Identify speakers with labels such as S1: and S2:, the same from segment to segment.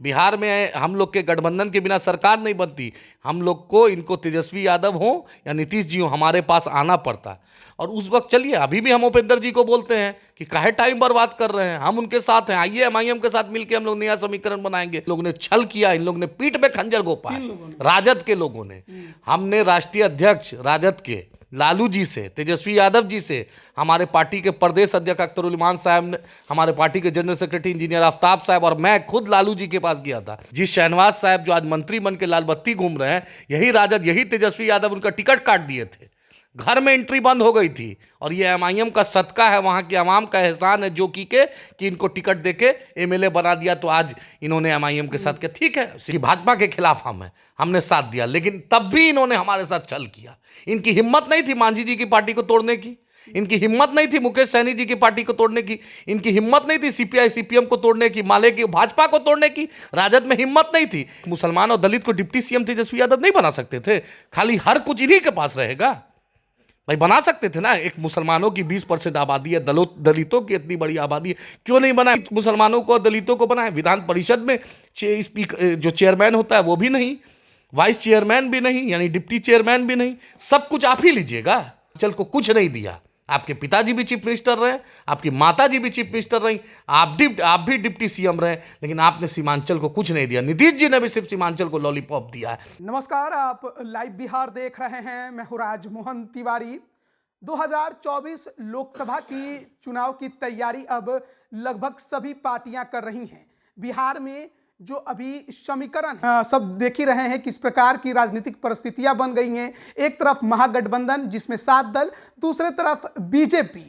S1: बिहार में हम लोग के गठबंधन के बिना सरकार नहीं बनती। हम लोग को, इनको तेजस्वी यादव हो या नीतीश जी हो, हमारे पास आना पड़ता। और उस वक्त चलिए, अभी भी हम उपेंद्र जी को बोलते हैं कि काहे टाइम बर्बाद कर रहे हैं, हम उनके साथ हैं, आइए एमआईएम के साथ मिलकर हम लोग नया समीकरण बनाएंगे। लोगों ने छल किया, इन लोगों ने पीठ पे खंजर घोंपा है, राजद के लोगों ने। हमने राष्ट्रीय अध्यक्ष राजद के लालू जी से, तेजस्वी यादव जी से, हमारे पार्टी के प्रदेश अध्यक्ष अख्तरुल इमान साहब ने, हमारे पार्टी के जनरल सेक्रेटरी इंजीनियर आफ्ताब साहब और मैं खुद लालू जी के पास गया था। जिस शहनवाज साहब जो आज मंत्री बन के लाल बत्ती घूम रहे हैं, यही राजद, यही तेजस्वी यादव उनका टिकट काट दिए थे। घर में एंट्री बंद हो गई थी। और ये एमआईएम का सदका है, वहाँ की आवाम का एहसान है जो कि इनको टिकट देके एमएलए बना दिया। तो आज इन्होंने एमआईएम के साथ किया, ठीक है कि भाजपा के खिलाफ हमने साथ दिया, लेकिन तब भी इन्होंने हमारे साथ छल किया। इनकी हिम्मत नहीं थी मांझी जी की पार्टी को तोड़ने की, इनकी हिम्मत नहीं थी मुकेश सहनी जी की पार्टी को तोड़ने की, इनकी हिम्मत नहीं थी सीपीआई सीपीएम को तोड़ने की, माले की भाजपा को तोड़ने की। राजद में हिम्मत नहीं थी। मुसलमान और दलित को डिप्टी सीएम तेजस्वी यादव नहीं बना सकते थे? खाली हर कुछ इन्हीं के पास रहेगा? भाई बना सकते थे ना। एक मुसलमानों की 20% आबादी है, दलितों की इतनी बड़ी आबादी है, क्यों नहीं बनाए? मुसलमानों को, दलितों को बनाए। विधान परिषद में जो चेयरमैन होता है वो भी नहीं, वाइस चेयरमैन भी नहीं, यानी डिप्टी चेयरमैन भी नहीं, सब कुछ आप ही लीजिएगा। चल को कुछ नहीं दिया। आपके पिताजी भी चीफ मिनिस्टर रहे, आपकी माताजी भी चीफ मिनिस्टर रही, आप भी डिप्टी सीएम रहे, लेकिन आपने सीमांचल को कुछ नहीं दिया। नीतीश जी ने भी सिर्फ सीमांचल को लॉलीपॉप दिया है।
S2: नमस्कार, आप लाइव बिहार देख रहे हैं। मैं हूं राजमोहन तिवारी। 2024 लोकसभा की चुनाव की तैयारी अब लगभग सभी पार्टियां कर रही हैं। बिहार में जो अभी समीकरण सब देख ही रहे हैं किस प्रकार की राजनीतिक परिस्थितियां बन गई हैं। एक तरफ महागठबंधन जिसमें 7 दल, दूसरे तरफ बीजेपी।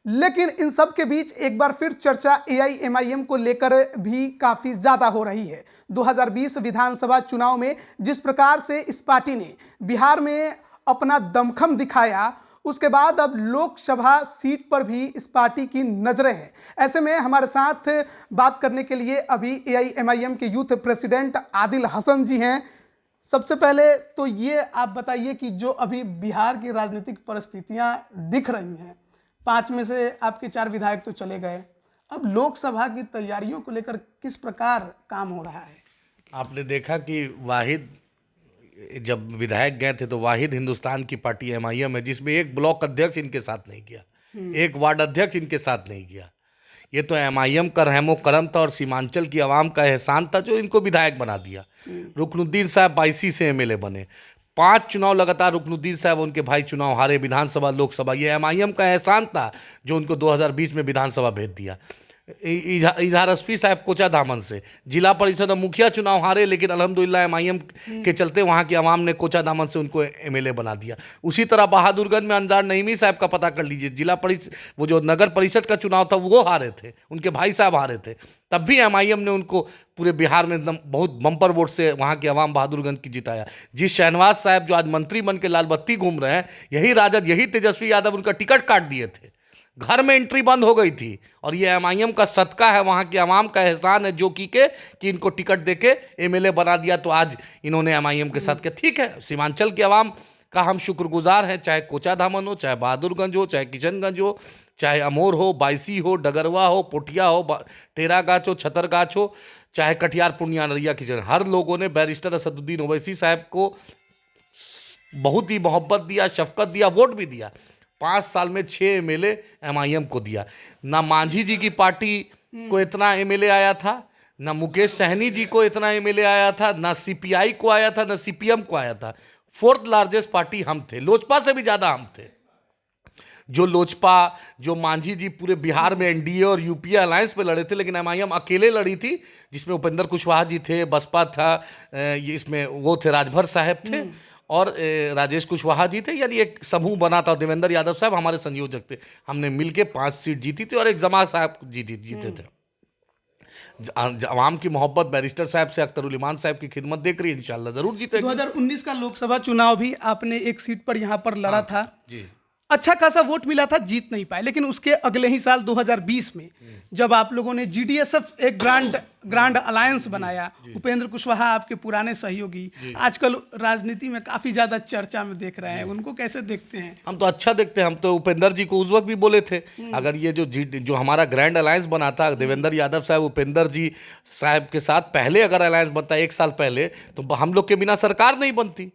S2: लेकिन इन सब के बीच एक बार फिर चर्चा एआईएमआईएम को लेकर भी काफ़ी ज़्यादा हो रही है। 2020 विधानसभा चुनाव में जिस प्रकार से इस पार्टी ने बिहार में अपना दमखम दिखाया, उसके बाद अब लोकसभा सीट पर भी इस पार्टी की नज़रें हैं। ऐसे में हमारे साथ बात करने के लिए अभी एआईएमआईएम के यूथ प्रेसिडेंट आदिल हसन जी हैं। सबसे पहले तो ये आप बताइए कि जो अभी बिहार की राजनीतिक परिस्थितियां दिख रही हैं, 5 में से आपके 4 विधायक तो चले गए, अब लोकसभा की तैयारियों को लेकर किस प्रकार काम हो रहा है?
S1: आपने देखा कि वाहिद, जब विधायक गए थे तो वाहिद हिंदुस्तान की पार्टी एमआईएम है जिसमें एक ब्लॉक अध्यक्ष इनके साथ नहीं गया, एक वार्ड अध्यक्ष इनके साथ नहीं गया। ये तो एमआईएम का रहमो करम था और सीमांचल की आवाम का एहसान था जो इनको विधायक बना दिया। रुकनुद्दीन साहब 22 से एमएलए बने, 5 चुनाव लगातार रुकनुद्दीन साहब उनके भाई चुनाव हारे, विधानसभा लोकसभा। ये एमआईएम का एहसान था जो उनको 2020 में विधानसभा भेज दिया। इजहार रस्फी साहब कोचाधामन से जिला परिषद और मुखिया चुनाव हारे, लेकिन अल्हम्दुलिल्लाह एमआईएम के चलते वहाँ की आवाम ने कोचाधामन से उनको एमएलए बना दिया। उसी तरह बहादुरगंज में अंजार नईमी साहब का पता कर लीजिए, जिला परिषद, वो जो नगर परिषद का चुनाव था वो हारे थे, उनके भाई साहब हारे थे, तब भी एमआईएम ने उनको पूरे बिहार में एकदम बहुत बम्पर वोट से वहाँ की आवाम बहादुरगंज की जिताया। जिस शहनवाज साहब जो आज मंत्री बन के लाल बत्ती घूम रहे हैं, यही राजद, यही तेजस्वी यादव उनका टिकट काट दिए थे। घर में एंट्री बंद हो गई थी। और ये एमआईएम का सदका है, वहाँ की आवाम का एहसान है जो कि इनको टिकट देके एमएलए बना दिया। तो आज इन्होंने एमआईएम के साथ किया, ठीक है। सीमांचल की आवाम का हम शुक्रगुजार हैं, चाहे कोचाधामन हो, चाहे बहादुरगंज हो, चाहे किशनगंज हो, चाहे अमोर हो, बायसी हो, डगरवा हो, पोठिया हो, टेरागाछ हो, छतरगाछ हो, चाहे कटिहार, पूर्णिया, नरिया, किशन, हर लोगों ने बैरिस्टर असदुद्दीन ओवैसी साहब को बहुत ही मोहब्बत दिया, शफकत दिया, वोट भी दिया। 5 साल में 6 एमएलए एमआईएम को दिया। ना मांझी जी की पार्टी को इतना एमएलए आया था, ना मुकेश सहनी जी को इतना एमएलए आया था, ना सीपीआई को आया था, ना सीपीएम को आया था। 4th लार्जेस्ट पार्टी हम थे, लोजपा से भी ज़्यादा हम थे। जो लोजपा, जो मांझी जी पूरे बिहार में एनडीए और यूपीए अलायंस पे लड़े थे, लेकिन एमआईएम अकेले लड़ी थी, जिसमें उपेंद्र कुशवाहा जी थे, बसपा था, इसमें वो थे राजभर साहब थे और राजेश कुशवाहा जी थे। यानी एक समूह बना था। देवेंद्र यादव साहब हमारे संयोजक थे। हमने मिलके 5 सीट जीती थी और एक जमा साहब जीते थे। आवाम की मोहब्बत बैरिस्टर साहब से, अख्तरुल इमान साहब की खिदमत देख रही है, इंशाल्लाह जरूर जीतेंगे।
S2: 2019 का लोकसभा चुनाव भी आपने एक सीट पर यहाँ पर लड़ा था जी। अच्छा खासा वोट मिला था, जीत नहीं पाए, लेकिन उसके अगले ही साल 2020 में जब आप लोगों ने जीडीएसएफ एक ग्रांड अलायंस बनाया, उपेंद्र कुशवाहा आपके पुराने सहयोगी आजकल राजनीति में काफी ज्यादा चर्चा में देख रहे हैं, उनको कैसे देखते हैं?
S1: हम तो अच्छा देखते हैं। हम तो उपेंद्र जी को उस वक्त भी बोले थे, अगर ये जो हमारा ग्रैंड अलायंस बना था, देवेंद्र यादव साहब उपेंद्र जी साहब के साथ पहले अगर अलायंस बनता 1 साल पहले, तो हम लोग के बिना सरकार नहीं बनती।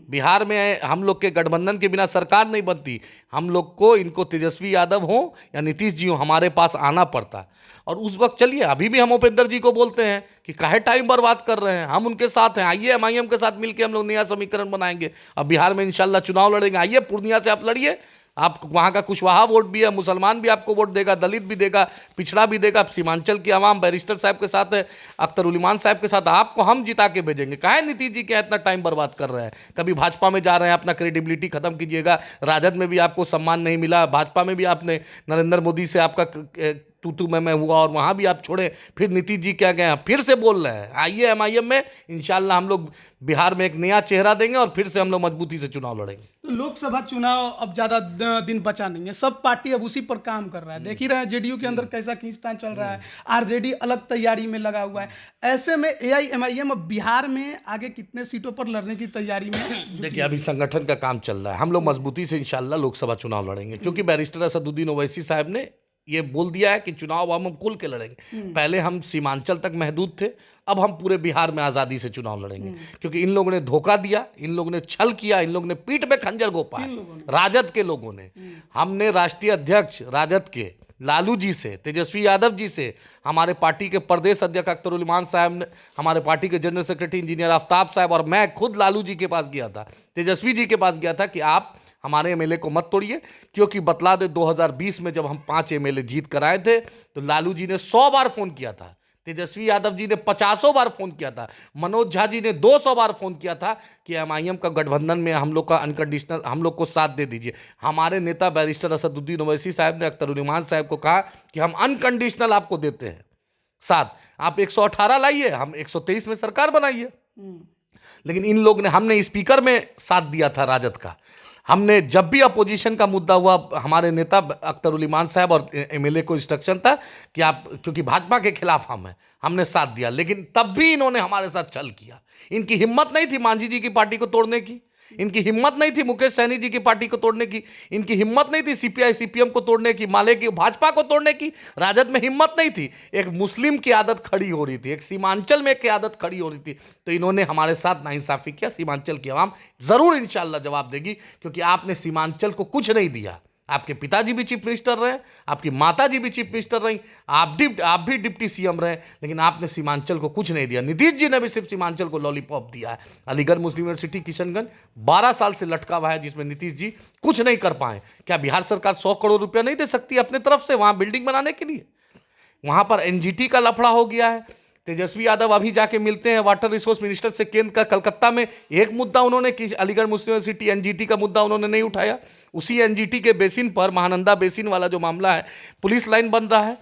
S1: बिहार में हम लोग के गठबंधन के बिना सरकार नहीं बनती। हम लोग को, इनको तेजस्वी यादव हो या नीतीश जी हो, हमारे पास आना पड़ता। और उस वक्त चलिए, अभी भी हम उपेंद्र जी को बोलते हैं कि काहे टाइम बर्बाद कर रहे हैं, हम उनके साथ हैं, आइए एमआईएम के साथ मिलकर हम लोग नया समीकरण बनाएंगे। अब बिहार में इंशाल्लाह चुनाव लड़ेंगे, आइए पूर्णिया से आप लड़िए। आप वहाँ का कुशवाहा वोट भी है, मुसलमान भी आपको वोट देगा, दलित भी देगा, पिछड़ा भी देगा। सीमांचल की आवाम बैरिस्टर साहब के साथ है, अख्तर उलिमान साहब के साथ, आपको हम जिता के भेजेंगे। काहे नीतीश जी क्या इतना टाइम बर्बाद कर रहे हैं? कभी भाजपा में जा रहे हैं, अपना क्रेडिबिलिटी खत्म कीजिएगा। राजद में भी आपको सम्मान नहीं मिला, भाजपा में भी आपने नरेंद्र मोदी से आपका तू मैं हुआ और वहाँ भी आप छोड़े। फिर नीतीश जी क्या गए, फिर से बोल रहे हैं आइए एमआईएम में, इंशाल्लाह हम लोग बिहार में एक नया चेहरा देंगे और फिर से हम लोग मजबूती से चुनाव लड़ेंगे।
S2: लोकसभा चुनाव अब ज्यादा दिन बचा नहीं है, सब पार्टी अब उसी पर काम कर रहा है। देख ही रहे हैं जेडीयू के अंदर कैसा खींचतान चल रहा है, आरजेडी अलग तैयारी में लगा हुआ है। ऐसे में एआईएमआईएम अब बिहार में आगे कितने सीटों पर लड़ने की तैयारी में?
S1: देखिए, अभी संगठन का काम चल रहा है, हम लोग मजबूती से इंशाल्लाह लोकसभा चुनाव लड़ेंगे, क्योंकि बैरिस्टर असदुद्दीन ओवैसी साहब ने ये बोल दिया है कि चुनाव हम खुल के लड़ेंगे। पहले हम सीमांचल तक महदूद थे, अब हम पूरे बिहार में आज़ादी से चुनाव लड़ेंगे, क्योंकि इन लोगों ने धोखा दिया, इन लोगों ने छल किया, इन लोगों ने पीठ पे खंजर घोंपा है, राजद के लोगों ने। हमने राष्ट्रीय अध्यक्ष राजद के लालू जी से, तेजस्वी यादव जी से, हमारे पार्टी के प्रदेश अध्यक्ष अख्तर उलिमान साहब ने, हमारे पार्टी के जनरल सेक्रेटरी इंजीनियर आफ्ताब साहब और मैं खुद लालू जी के पास गया था, तेजस्वी जी के पास गया था कि आप हमारे एमएलए को मत तोड़िए। क्योंकि बतला दे, 2020 में जब हम 5 एमएलए जीत कर आए थे, तो लालू जी ने 100 बार फोन किया था, तेजस्वी यादव जी ने 50 बार फोन किया था, मनोज झा जी ने 200 बार फोन किया था कि एमआईएम का गठबंधन में हम लोग का अनकंडीशनल, हम लोग को साथ दे दीजिए। हमारे नेता बैरिस्टर असदुद्दीन ओवैसी साहब ने अख्तर उलिमान साहब को कहा कि हम अनकंडीशनल आपको देते हैं साथ, आप 118 लाइए, हम 123 में सरकार बनाइए। लेकिन इन लोग ने, हमने स्पीकर में साथ दिया था राजद का। हमने जब भी अपोजिशन का मुद्दा हुआ, हमारे नेता अख्तर उलिमान साहब और एमएलए को इंस्ट्रक्शन था कि आप, क्योंकि भाजपा के खिलाफ हम हैं, हमने साथ दिया। लेकिन तब भी इन्होंने हमारे साथ छल किया। इनकी हिम्मत नहीं थी मांझी जी की पार्टी को तोड़ने की, इनकी हिम्मत नहीं थी मुकेश सहनी जी की पार्टी को तोड़ने की, इनकी हिम्मत नहीं थी सीपीआई सीपीएम को तोड़ने की, माले की भाजपा को तोड़ने की। राजद में हिम्मत नहीं थी। एक मुस्लिम की आदत खड़ी हो रही थी, एक सीमांचल में की आदत खड़ी हो रही थी, तो इन्होंने हमारे साथ नाइंसाफी किया। सीमांचल की आवाम जरूर इंशाल्लाह जवाब देगी, क्योंकि आपने सीमांचल को कुछ नहीं दिया। आपके पिताजी भी चीफ मिनिस्टर रहे, आपकी माताजी भी चीफ मिनिस्टर रही, आप भी डिप्टी सीएम रहे, लेकिन आपने सीमांचल को कुछ नहीं दिया। नीतीश जी ने भी सिर्फ सीमांचल को लॉलीपॉप दिया है। अलीगढ़ मुस्लिम यूनिवर्सिटी किशनगंज 12 साल से लटका हुआ है, जिसमें नीतीश जी कुछ नहीं कर पाए। क्या बिहार सरकार 100 करोड़ रुपया नहीं दे सकती अपने तरफ से वहाँ बिल्डिंग बनाने के लिए? वहाँ पर एनजीटी का लफड़ा हो गया है। तेजस्वी यादव अभी जाके मिलते हैं वाटर रिसोर्स मिनिस्टर से केंद्र का, कलकत्ता में। एक मुद्दा उन्होंने कि अलीगढ़ मुस्लिम यूनिवर्सिटी एनजीटी का मुद्दा उन्होंने नहीं उठाया। उसी एनजीटी के बेसिन पर, महानंदा बेसिन वाला जो मामला है, पुलिस लाइन बन रहा है,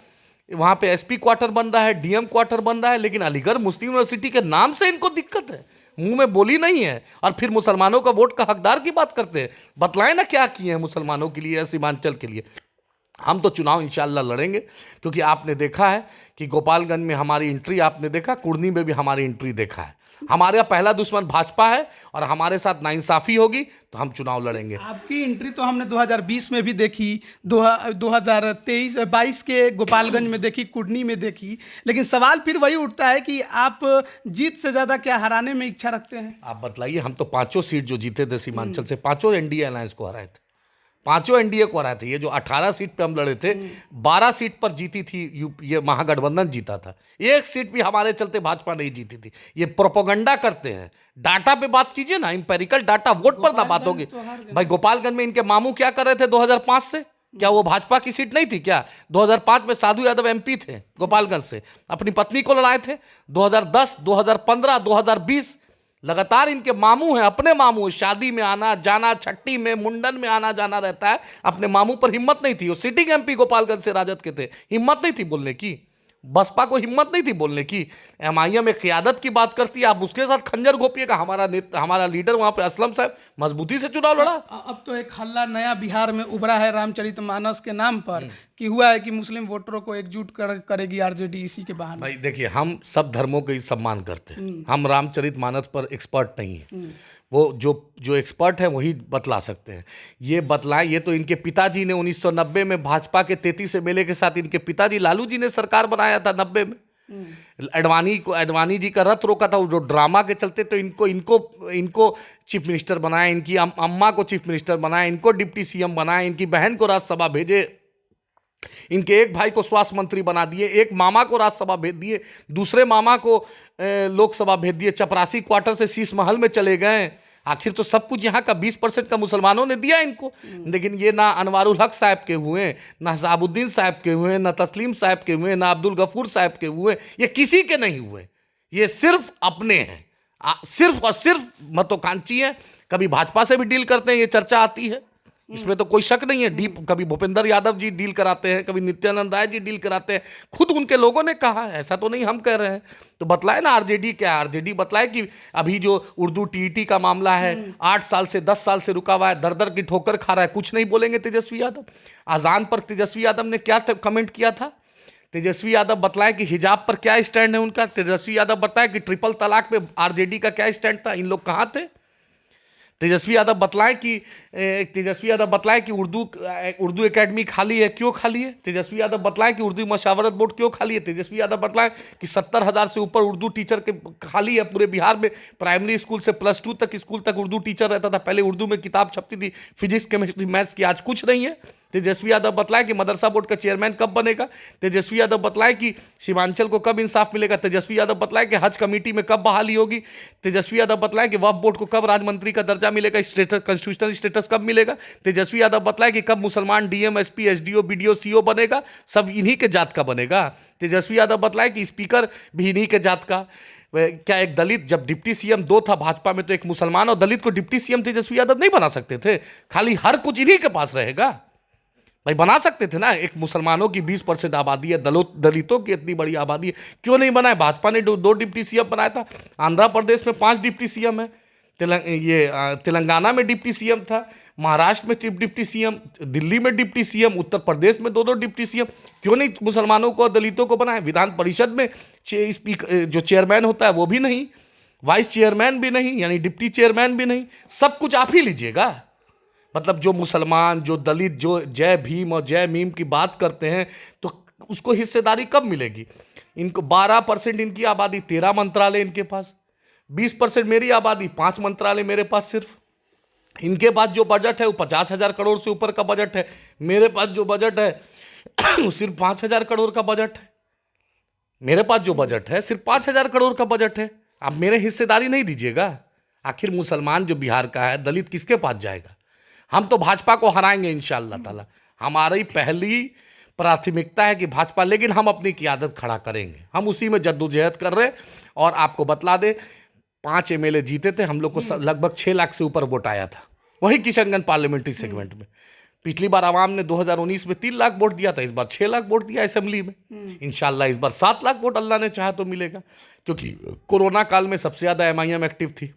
S1: वहाँ पे एसपी क्वार्टर बन रहा है, डीएम क्वार्टर बन रहा है, लेकिन अलीगढ़ मुस्लिम यूनिवर्सिटी के नाम से इनको दिक्कत है, मुंह में बोली नहीं है। और फिर मुसलमानों का वोट का हकदार की बात करते हैं। बतलाएं ना क्या किए हैं मुसलमानों के लिए या सीमांचल के लिए। हम तो चुनाव इंशाल्लाह लड़ेंगे, क्योंकि आपने देखा है कि गोपालगंज में हमारी एंट्री आपने देखा, कुर्नी में भी हमारी एंट्री देखा है। हमारे यहाँ पहला दुश्मन भाजपा है और हमारे साथ नाइंसाफी होगी तो हम चुनाव लड़ेंगे।
S2: आपकी एंट्री तो हमने 2020 में भी देखी, 2023-22 के गोपालगंज में देखी, कुर्नी में देखी, लेकिन सवाल फिर वही उठता है कि आप जीत से ज़्यादा क्या हराने में इच्छा रखते हैं?
S1: आप बतलाइए। हम तो 5 सीट जो जीते थे सीमांचल से, 5 एनडीए अलायंस को हराए थे, 5 एनडीए को हराए थे। ये जो 18 सीट पे हम लड़े थे, 12 सीट पर जीती थी ये महागठबंधन जीता था। एक सीट भी हमारे चलते भाजपा नहीं जीती थी। ये प्रोपोगंडा करते हैं। डाटा पे बात कीजिए ना, इंपेरिकल डाटा, वोट पर ना बात होगी। भाई गोपालगंज में इनके मामू क्या कर रहे थे 2005 से? क्या वो भाजपा की सीट नहीं थी क्या? 2005 में साधु यादव एमपी थे गोपालगंज से, अपनी पत्नी को लड़ाए थे। 2010, 2015, 2020 लगातार इनके मामू हैं, अपने मामू, शादी में आना जाना, छट्टी में, मुंडन में आना जाना रहता है। अपने मामू पर हिम्मत नहीं थी। वो सिटिंग एमपी गोपालगंज से राजद के थे, हिम्मत नहीं थी बोलने की। बसपा को हिम्मत नहीं थी बोलने की। एमआईएम एक क़यादत की बात करती है, आप उसके साथ खंजर घोपिएगा। हमारा लीडर वहां पे असलम साहब मजबूती से चुनाव लड़ा।
S2: अब तो एक हल्ला नया बिहार में उभरा है रामचरितमानस के नाम पर कि हुआ है कि मुस्लिम वोटरों को एकजुट करेगी आरजेडी इसी के बहाने।
S1: भाई देखिए, हम सब धर्मों का ही सम्मान करते हैं, हम रामचरितमानस पर एक्सपर्ट नहीं है। वो जो एक्सपर्ट है वही बतला सकते हैं। ये बतलाएं, ये तो इनके पिताजी ने 1990 में भाजपा के 33 एमएलए के साथ इनके पिताजी लालू जी ने सरकार बनाया था 90 में। अडवाणी जी का रथ रोका था, वो जो ड्रामा के चलते तो इनको चीफ मिनिस्टर बनाया, इनकी अम्मा को चीफ मिनिस्टर बनाया, इनको डिप्टी सीएम बनाया, इनकी बहन को राज्यसभा भेजे, इनके एक भाई को स्वास्थ्य मंत्री बना दिए, एक मामा को राज्यसभा भेज दिए, दूसरे मामा को लोकसभा भेज दिए, चपरासी क्वार्टर से शीश महल में चले गए। आखिर तो सब कुछ यहाँ का 20% का मुसलमानों ने दिया इनको। लेकिन ये ना अनवारुल हक साहब के हुए, ना शहाबुद्दीन साहब के हुए, ना तस्लीम साहब के हुए, ना अब्दुल गफूर साहब के हुए, ये किसी के नहीं हुए। ये सिर्फ अपने हैं, सिर्फ और सिर्फ महत्वाकांक्षी हैं। कभी भाजपा से भी डील करते हैं, ये चर्चा आती है, इसमें तो कोई शक नहीं है। कभी भूपेंद्र यादव जी डील कराते हैं, कभी नित्यानंद राय जी डील कराते हैं, खुद उनके लोगों ने कहा है, ऐसा तो नहीं हम कह रहे हैं। तो बतलाए ना आरजेडी क्या है। आरजेडी बतलाए कि अभी जो उर्दू टीईटी का मामला है 8 साल से 10 साल से रुका हुआ है, दर दर की ठोकर खा रहा है, कुछ नहीं बोलेंगे तेजस्वी यादव। अजान पर तेजस्वी यादव ने क्या कमेंट किया था? तेजस्वी यादव बतलाए कि हिजाब पर क्या स्टैंड है उनका। तेजस्वी यादव बताए कि ट्रिपल तलाक पे आरजेडी का क्या स्टैंड था। इन लोग कहाँ थे? तेजस्वी यादव बतलाएं कि उर्दू एकेडमी खाली है, क्यों खाली है? तेजस्वी यादव बतलाएं कि उर्दू मशावरत बोर्ड क्यों खाली है? तेजस्वी यादव बतलाएं कि 70,000 से ऊपर उर्दू टीचर के खाली है पूरे बिहार में। प्राइमरी स्कूल से +2 तक स्कूल तक उर्दू टीचर रहता था। पहले उर्दू में किताब छपती थी, फिजिक्स केमिस्ट्री मैथ्स की, आज कुछ नहीं है। तेजस्वी यादव बतलाएं कि मदरसा बोर्ड का चेयरमैन कब बनेगा। तेजस्वी यादव बतलाएं कि सीमांचल को कब इंसाफ मिलेगा। तेजस्वी यादव बतलाएं कि हज कमेटी में कब बहाली होगी। तेजस्वी यादव बतलाएं कि वक्फ बोर्ड को कब राज्य का दर्जा मिलेगा, कॉन्स्टिट्यूशनल स्टेटस कब मिलेगा। तेजस्वी यादव बतलाएं कि कब मुसलमान DM, SP, SDO, BDO, CO बनेगा, सब इन्हीं के जात का बनेगा। तेजस्वी यादव बतलाएं कि स्पीकर भी इन्हीं के जात का। क्या एक दलित, जब डिप्टी सीएम 2 था भाजपा में, तो एक मुसलमान और दलित को डिप्टी सीएम तेजस्वी यादव नहीं बना सकते थे? खाली हर कुछ इन्हीं के पास रहेगा? भाई बना सकते थे ना। एक मुसलमानों की 20% आबादी है, दलितों की इतनी बड़ी आबादी है, क्यों नहीं बनाया? भाजपा ने 2 डिप्टी सीएम बनाया था। आंध्र प्रदेश में 5 डिप्टी सीएम है, तेलंगाना में डिप्टी सीएम था, महाराष्ट्र में चीफ डिप्टी सीएम, दिल्ली में डिप्टी सीएम, उत्तर प्रदेश में 2 डिप्टी सीएम। क्यों नहीं मुसलमानों को और दलितों को बनाया? विधान परिषद में स्पीकर जो चेयरमैन होता है वो भी नहीं, वाइस चेयरमैन भी नहीं, यानी डिप्टी चेयरमैन भी नहीं, सब कुछ आप ही लीजिएगा। मतलब जो मुसलमान, जो दलित, जो जय भीम और जय मीम की बात करते हैं, तो उसको हिस्सेदारी कब मिलेगी? इनको 12% इनकी आबादी, 13 मंत्रालय इनके पास, 20% मेरी आबादी, 5 मंत्रालय मेरे पास सिर्फ। इनके पास जो बजट है वो 50,000 करोड़ से ऊपर का बजट है। मेरे पास जो बजट है वो सिर्फ 5,000 करोड़ का बजट है। मेरे पास जो बजट है सिर्फ 5,000 करोड़ का बजट है। आप मेरे हिस्सेदारी नहीं दीजिएगा? आखिर मुसलमान जो बिहार का है, दलित किसके पास जाएगा? हम तो भाजपा को हराएंगे इंशाअल्लाह ताला। हमारी पहली प्राथमिकता है कि भाजपा, लेकिन हम अपनी क़यादत खड़ा करेंगे। हम उसी में जद्दोजहद कर रहे हैं। और आपको बतला दे, 5 एमएलए जीते थे, हम लोग को लगभग 6 लाख से ऊपर वोट आया था, वही किशनगंज पार्लियामेंट्री सेगमेंट में। पिछली बार आवाम ने 2019 में 3 लाख वोट दिया था, इस बार 6 लाख वोट दिया असेंबली में। इंशाअल्लाह इस बार 7 लाख वोट अल्लाह ने चाहा तो मिलेगा, क्योंकि कोरोना काल में सबसे ज़्यादा एमआईएम एक्टिव थी।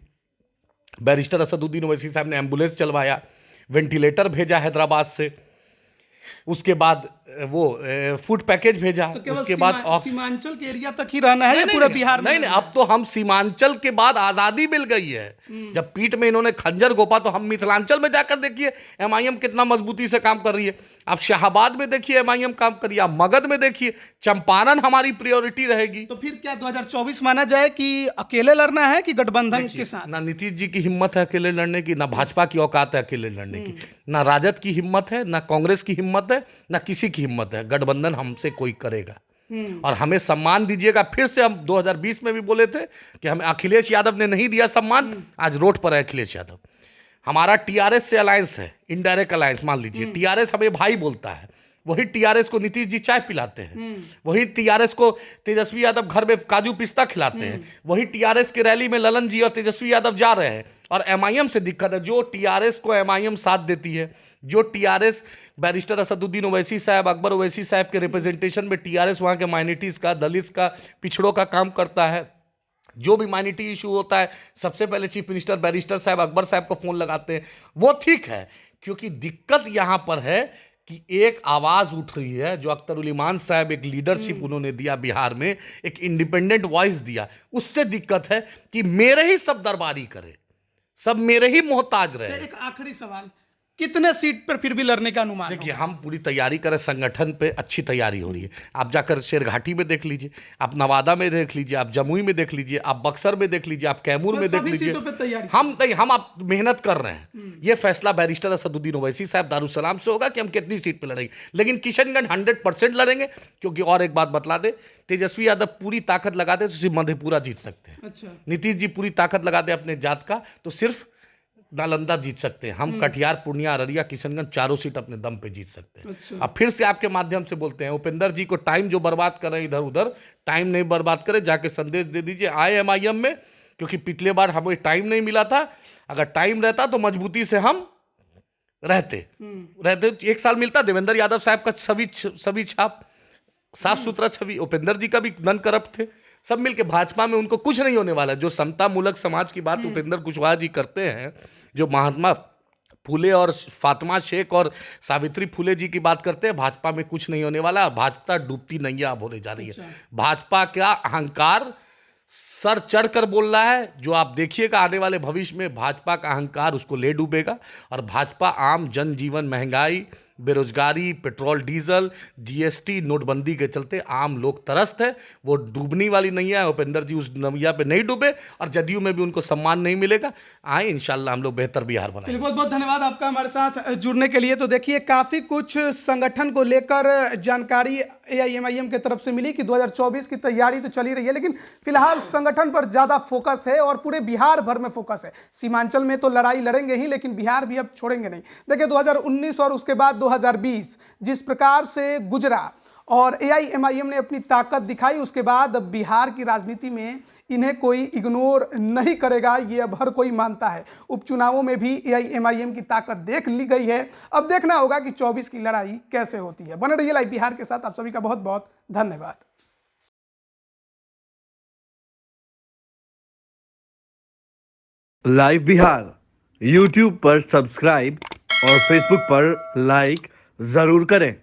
S1: बैरिस्टर असदुद्दीन ओवैसी साहब ने एम्बुलेंस चलवाया, वेंटिलेटर भेजा हैदराबाद से, उसके बाद वो फूड पैकेज भेजा,
S2: तो
S1: उसके बाद
S2: सीमांचल के एरिया तक ही रहना है, पूरा बिहार में?
S1: नहीं, अब तो हम सीमांचल के बाद आज़ादी मिल गई है। जब पीठ में इन्होंने खंजर घोपा, तो हम मिथिलांचल में जाकर देखिए एमआईएम कितना मजबूती से काम कर रही है। आप शाहाबाद में देखिए एमआईएम काम करिए, आप मगध में देखिए, चंपारण हमारी प्रायोरिटी रहेगी।
S2: तो फिर क्या 2024 माना जाए कि अकेले लड़ना है कि गठबंधन के साथ?
S1: ना नीतीश जी की हिम्मत है अकेले लड़ने की, ना भाजपा की औकात है अकेले लड़ने की, ना राजद की हिम्मत है, ना कांग्रेस की हिम्मत है, ना किसी की हिम्मत है। गठबंधन हमसे कोई करेगा और हमें सम्मान दीजिएगा। फिर से हम 2020 में भी बोले थे कि हमें अखिलेश यादव ने नहीं दिया सम्मान, आज रोड पर है अखिलेश यादव। हमारा टीआरएस से अलायंस है, इनडायरेक्ट अलायंस मान लीजिए। टीआरएस हमें भाई बोलता है, वही टीआरएस को नीतीश जी चाय पिलाते हैं, वही टीआरएस को तेजस्वी यादव घर में काजू पिस्ता खिलाते हैं, वही टीआरएस की रैली में ललन जी और तेजस्वी यादव जा रहे हैं। और एमआईएम से दिक्कत है, जो टीआरएस को एमआईएम साथ देती है, जो टीआरएस बैरिस्टर असदुद्दीन ओवैसी साहब, अकबर ओवैसी साहब के रिप्रेजेंटेशन में टीआरएस वहाँ के माइनॉरिटीज़ का, दलित का, पिछड़ों का काम करता है। जो भी माइनॉरिटी इशू होता है सबसे पहले चीफ मिनिस्टर बैरिस्टर साहब, अकबर साहब को फोन लगाते हैं। वो ठीक है, क्योंकि दिक्कत यहाँ पर है कि एक आवाज उठ रही है, जो अख्तरुल इमान साहब एक लीडरशिप उन्होंने दिया बिहार में, एक इंडिपेंडेंट वॉइस दिया, उससे दिक्कत है कि मेरे ही सब दरबारी करे, सब मेरे ही मोहताज रहे।
S2: एक आखिरी सवाल, कितने सीट पर फिर भी लड़ने का अनुमान?
S1: देखिए, हम पूरी तैयारी करें, संगठन पे अच्छी तैयारी हो रही है। आप जाकर शेरघाटी में देख लीजिए, आप नवादा में देख लीजिए, आप जमुई में देख लीजिए, आप बक्सर में देख लीजिए, आप कैमूर में देख लीजिए। हम आप मेहनत कर रहे हैं। ये फैसला बैरिस्टर असदुद्दीन ओवैसी साहब दारुसलाम से होगा कि हम कितनी सीट पे लड़ेंगे, लेकिन किशनगंज 100% लड़ेंगे। क्योंकि और एक बात बतला दे, तेजस्वी यादव पूरी ताकत लगा दे तो सिर्फ मधेपुरा जीत सकते हैं।
S2: अच्छा।
S1: नीतीश जी पूरी ताकत लगा दे अपने जात का तो सिर्फ नालंदा जीत सकते हैं। हम कटिहार, पूर्णिया, अररिया, किशनगंज चारों सीट अपने दम पे जीत सकते हैं।
S2: अच्छा।
S1: अब फिर से आपके माध्यम से बोलते हैं, उपेंद्र जी को टाइम जो बर्बाद कर रहे हैं इधर उधर, टाइम नहीं बर्बाद करें, जाके संदेश दे दीजिए आए एमआईएम में, क्योंकि पिछले बार हमें टाइम नहीं मिला था। अगर टाइम रहता तो मजबूती से हम रहते। 1 साल मिलता, देवेंद्र यादव साहब का छवि छाप, साफ सुथरा छवि, उपेंद्र जी का भी नन करप्ट थे, सब मिलके भाजपा में उनको कुछ नहीं होने वाला। जो समता मूलक समाज की बात उपेंद्र कुशवाहा जी करते हैं, जो महात्मा फुले और फातिमा शेख और सावित्री फुले जी की बात करते हैं, भाजपा में कुछ नहीं होने वाला। भाजपा डूबती नैया अब होने जा रही है। भाजपा का अहंकार सर चढ़कर बोल रहा है, जो आप देखिएगा आने वाले भविष्य में भाजपा का अहंकार उसको ले डूबेगा। और भाजपा आम जनजीवन, महंगाई, बेरोजगारी, पेट्रोल डीजल, जीएसटी, नोटबंदी के चलते आम लोग तरस्त है, वो डूबने वाली नहीं है। उपेंद्र जी उस नैया पे नहीं डूबे और जदयू में भी उनको सम्मान नहीं मिलेगा। आए इंशाल्लाह हम लोग बेहतर बिहार बनाएंगे।
S2: बहुत बहुत धन्यवाद आपका हमारे साथ जुड़ने के लिए। तो देखिए, काफ़ी कुछ संगठन को लेकर जानकारी एआईएमआईएम की तरफ से मिली कि 2024 की तैयारी तो चली रही है, लेकिन फिलहाल संगठन पर ज़्यादा फोकस है और पूरे बिहार भर में फोकस है। सीमांचल में तो लड़ाई लड़ेंगे ही, लेकिन बिहार भी अब छोड़ेंगे नहीं। देखिए, 2019 और उसके बाद 2020 जिस प्रकार से गुजरा और एआईएमआईएम ने अपनी ताकत दिखाई, उसके बाद अब बिहार की राजनीति में इन्हें कोई इग्नोर नहीं करेगा, ये अब हर कोई मानता है। उपचुनावों में भी एआईएमआईएम की ताकत देख ली गई है। अब देखना होगा कि 24 की लड़ाई कैसे होती है। बने रहिए लाइव बिहार के साथ। आप सभी का बहुत बहुत धन्यवाद।
S3: लाइव बिहार यूट्यूब पर सब्सक्राइब और फेसबुक पर लाइक जरूर करें।